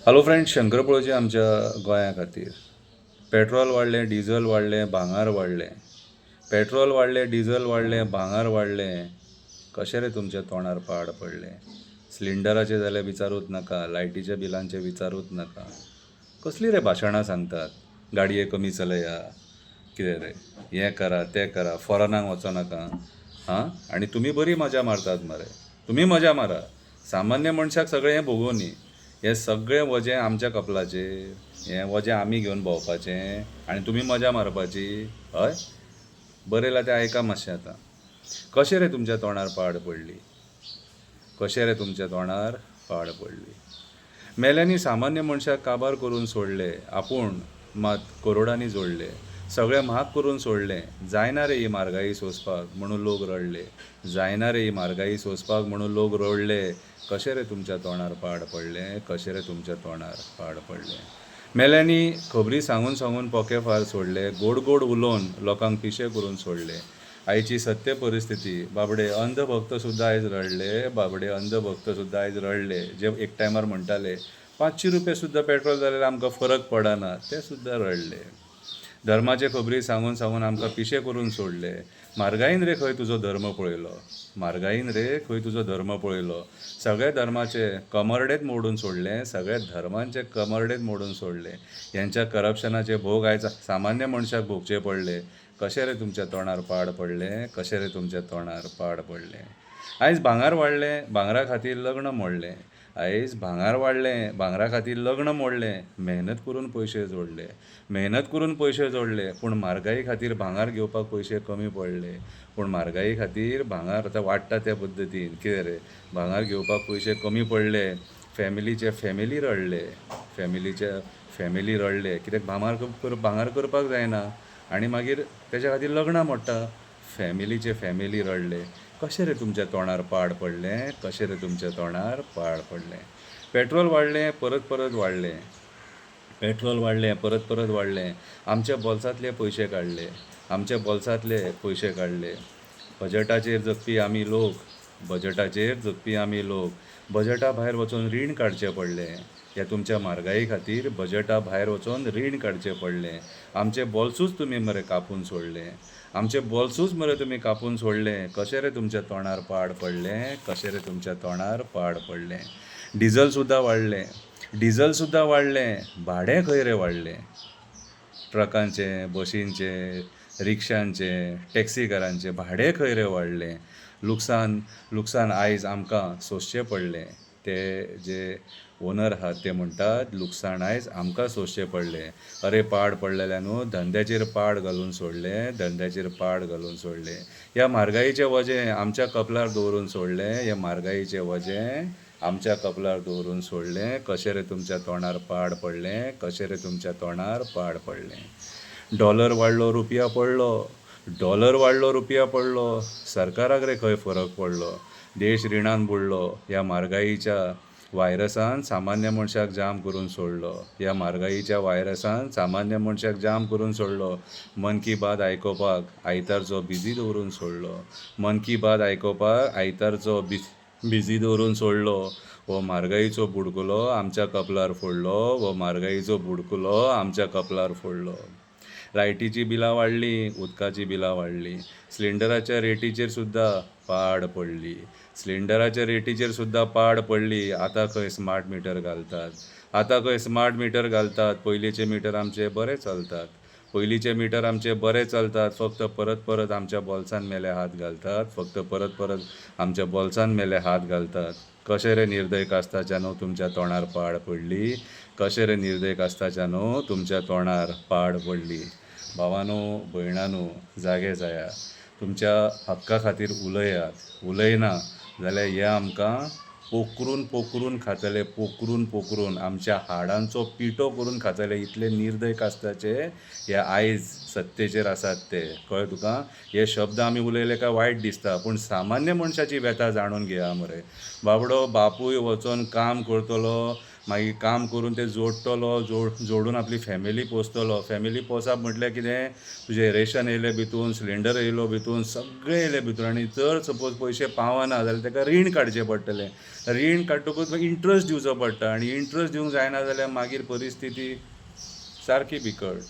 Hello friends, Shankar पळोवची आमच्या गोंया खातीर पेट्रोल वाडलें, डिझल वाडलें, भांगार वाडलें. पेट्रोल वाडलें, डिझल वाडलें, भांगार वाडलें. कशें रे तुमच्या तोंडार पाड पडलें? सिलिंडराचें जाल्यार विचारूच नाका, लायटीच्या बिलांचें विचारूच नाका. कसलीं रे भाशणां सांगतात? गाडये कमी चलया, कितें रे हें करा तें करा, फॉरेनाक वचो नाका. हां, आनी तुमी बरी मजा मारतात मरे. तुमी मजा मारा, सामान्य मनशाक सगळें हें भोगोवनी. हें सगळें वजें आमच्या कपलाचेर. हें वजें आमी घेवन भोंवपाचें आनी तुमी मजा मारपाची. हय, बरें जाल्यार तें आयका मातशें आतां. कशें रे तुमच्या तोंडार पाड पडली? कशें रे तुमच्या तोंडार पाड पडली? मेल्यांनी सामान्य मनशाक काबार करून सोडले, आपूण मात करोडांनी जोडले. सगळें म्हाग करून सोडलें. जायना रे ही म्हारगाई सोंसपाक म्हणून लोक रडले. जायना रे ही म्हारगाई सोंसपाक म्हणून लोक रडले. कशें रे तुमच्या तोंडार पाड पडलें? कशें रे तुमच्या तोंडार पाड पडलें? मेल्यांनी खबरी सांगून सांगून पोके फार सोडले. गोड गोड उलोवन लोकांक पिशे करून सोडले. आयची सत्य परिस्थिती, बाबडे अंधभक्त सुद्दां आयज रडले. बाबडे अंधभक्त सुद्दां आयज रडले. जे एक टायमार म्हणटाले 500 रुपया सुद्दां पेट्रोल जाल्यार आमकां फरक पडना, ते सुद्दां रडले. धर्माचे खबरी सांगून सांगून आमकां पिशे करून सोडले. म्हारगायेन रे खंय तुजो धर्म पळयलो? म्हारगायेन रे खंय तुजो धर्म पळयलो? सगळे धर्माचे कमरडेच मोडून सोडले. सगळे धर्मांचे कमरडेच मोडून सोडले. हेंच्या करप्शनाचे भोग आयज सामान्य मनशाक भोगचे पडले. कशें रे तुमच्या तोंडार पाड पडलें? कशें रे तुमच्या तोंडार पाड पडलें? आयज भांगार वाडलें, भांगरा खातीर लग्न मोडलें. आयज भांगार वाडलें, भांगरा खातीर लग्न मोडलें. मेहनत करून पयशे जोडले. मेहनत करून पयशे जोडले, पूण म्हारगाई खातीर भांगार घेवपाक पयशे कमी पडले. पूण म्हारगाई खातीर भांगार आतां वाडटा त्या पद्दतीन. कितें रे, भांगार घेवपाक पयशे कमी पडले. फॅमिली रडले. फॅमिली रडले. कित्याक भांगार करपाक जायना आनी मागीर तेच्या खातीर लग्नां मोडटा. फॅमिली रडले. कशें रे तुमच्या तोंडार पाड पडलें? कशें रे तुमच्या तोंडार पाड पडलें? पेट्रोल वाडलें, परत परत वाडलें. पेट्रोल वाडलें, परत परत वाडलें. आमच्या बोल्सांतले पयशे काडले. आमच्या बोल्सांतले पयशे काडले. बजेटाचेर जगपी आमी लोक. बजेटाचेर जगपी आमी लोक. बजेटा भायर वचून रीण काडचें पडलें. ह्या तुमच्या म्हारगाई खातीर बजेटा भायर वचून रीण काडचें पडलें. आमचे बोल्सूच तुमी मरे कापून सोडले. आमचे बोल्सूच मरे तुमी कापून सोडले. कशें रे तुमच्या तोंडार पाड पडलें? कशें रे तुमच्या तोंडार पाड पडलें? डिझल सुद्दां वाडलें. डिझल सुद्दां वाडलें. भाडें खंय रे वाडलें? ट्रकांचें, बशींचें, रिक्षांचें, टॅक्सीकारांचें भाडें खंय रे वाडलें? लुकसाण आयज आमकां सोंसचें पडलें. ते जे ओनर आहात ते म्हणटात लुकसाण आयज आमकां सोंसचें पडलें. अरे पाड पडलेल्या न्हू, धंद्याचेर पाड घालून सोडलें. धंद्याचेर पाड घालून सोडलें. ह्या म्हारगायेचें वजें आमच्या कपलार दवरून सोडलें. ह्या म्हारगायेचें वजें आमच्या कपलार दवरून सोडलें. कशें रे तुमच्या तोंडार पाड पडलें? कशें रे तुमच्या तोंडार पाड पडलें? डॉलर वाडलो, रुपया पडलो. डॉलर वाडलो, रुपया पडलो. सरकाराक रे खंय फरक पडलो? देश रिणान बुडलो. ह्या म्हारगायेच्या व्हायरसान सामान्य मनशाक जाम करून सोडलो. ह्या म्हारगायेच्या व्हायरसान सामान्य मनशाक जाम करून सोडलो. मन की बात आयकोपाक आयतारचो बिजी दवरून सोडलो. मन की बात आयकोपाक आयतारचो बिजी दवरून सोडलो. हो म्हारगायेचो बुडकुलो आमच्या कपलार फोडलो. हो म्हारगायेचो बुडकुलो आमच्या कपलार फोडलो. लायटीची बिलां वाडलीं, उदकाची बिलां वाडलीं. सिलिंडराच्या रेटीचेर सुद्दां पाड पडली. सिलिंडराच्या रेटीचेर सुद्दां पाड पडली. आतां खंय स्मार्ट मिटर घालतात. आतां खंय स्मार्ट मिटर घालतात. पयलींचे मिटर आमचे बरे चलतात. पयलींचे मिटर आमचे बरे चलतात. फक्त परत परत आमच्या बोल्सान मेले हात घालतात. फक्त परत परत आमच्या बोल्सान मेले हात घालतात. कशें रे निर्दय कास्ताच्यानो तुमच्या तोंडार पाड पडली? कशें रे निर्दय कास्ताच्यानो तुमच्या तोंडार पाड पडली? भावांनो, भयणांनो, जागे जाया. तुमच्या हक्का खातीर उलयात. उलयना जाल्यार हे आमकां पोकरून पोकरून खातले. पोकरून पोकरून आमच्या हाडांचो पिठो करून खातले. इतले निर्दय कास्ताचे हे आयज सत्तेचेर आसात ते कळ्ळें तुका. हे शब्द आमी उलयले काय वायट दिसता, पूण सामान्य मनशाची व्यथा जाणून घेया मरे. बाबडो बापूय वचोन काम करतलो, मागीर काम करून ते जोडटलो, जोडून आपली फॅमिली पोसतलो. फॅमिली पोसप म्हटल्यार कितें, तुजें रेशन येयलें भितून, सिलिंडर येयलो भितून, सगळें येयलें भितून. आनी जर सपोज पयशे पावना जाल्यार ताका रीण काडचें पडटलें. रीण काडटकूच मागीर इंट्रस्ट दिवचो पडटा, आनी इंट्रस्ट दिवंक जायना जाल्यार मागीर परिस्थिती सारकी बिकट.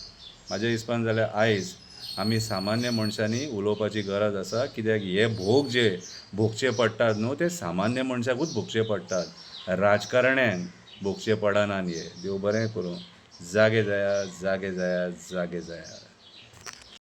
म्हाज्या हिसपान जाल्यार आयज आमी सामान्य मनशांनी उलोवपाची गरज आसा, कित्याक हे भोग जे भोगचे पडटात न्हू, ते सामान्य मनशाकूच भोगचे पडटात. राजकारण्यांक भोगचे पडनात हे. देव बरें करूं. जागे जाया, जागे जाया, जागे जाया.